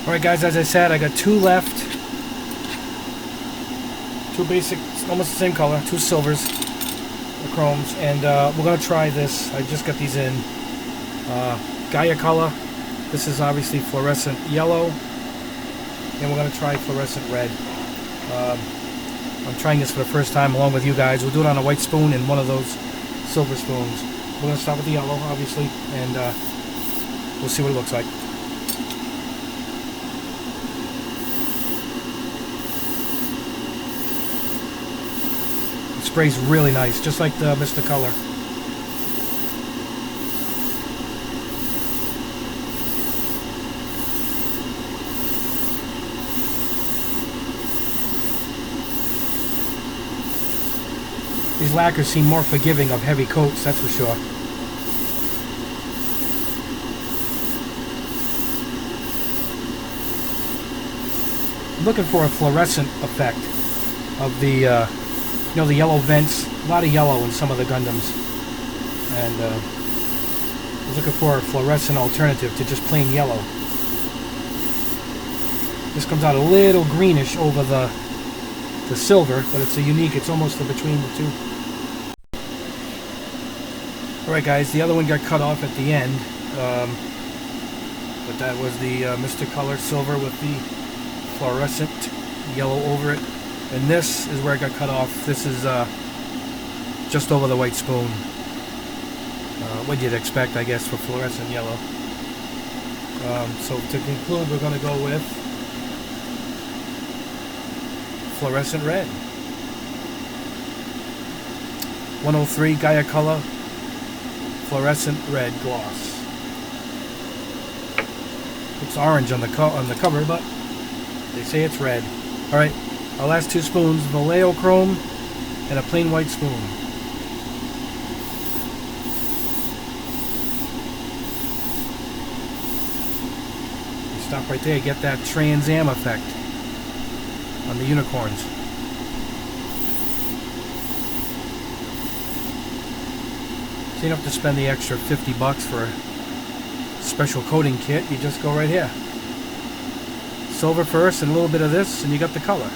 Alright guys, as I said, I got two left. Two basic, almost the same color, two silvers, the chromes, and we're going to try this. I just got these in Gaia color. This is obviously Fluorescent Yellow, and we're going to try Fluorescent Red. I'm trying this for the first time along with you guys. We'll do it on a white spoon and one of those silver spoons. We're going to start with the yellow, obviously, and we'll see what it looks like. It sprays really nice, just like the Mr. Color. These lacquers seem more forgiving of heavy coats, that's for sure. I'm looking for a fluorescent effect of the, you know, the yellow vents. A lot of yellow in some of the Gundams. And I was looking for a fluorescent alternative to just plain yellow. This comes out a little greenish over the silver, but it's a unique, it's almost in between the two. Alright guys, the other one got cut off at the end, but that was the Mr. Color silver with the fluorescent yellow over it, and this is where it got cut off. This is just over the white spoon. What you'd expect, I guess, for fluorescent yellow. So to conclude, we're going to go with Fluorescent Red. 103 Gaia color, Fluorescent Red gloss. Looks orange on the cover, but they say it's red. All right, our last two spoons: Vallejo Chrome and a plain white spoon. You stop right there, get that Trans Am effect on the unicorns. So you don't have to spend the extra 50 bucks for a special coating kit. You just go right here. Silver first and a little bit of this and you got the color.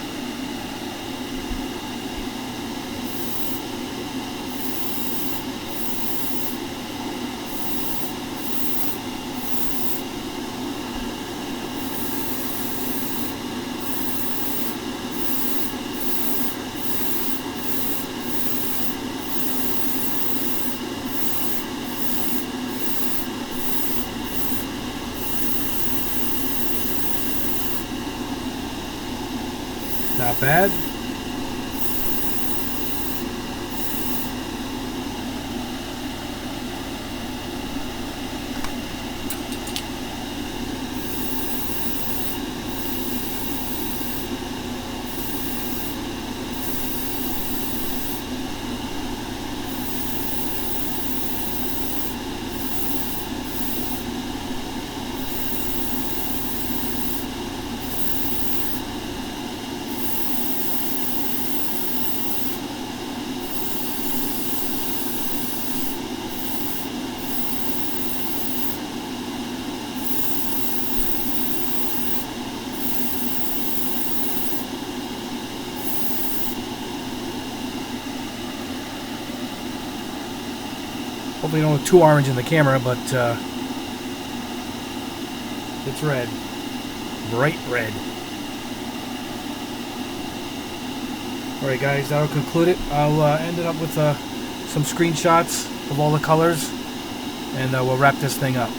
Not bad. Hopefully you don't look too orange in the camera, but it's red. Bright red. Alright guys, that'll conclude it. I'll end it up with some screenshots of all the colors, and we'll wrap this thing up.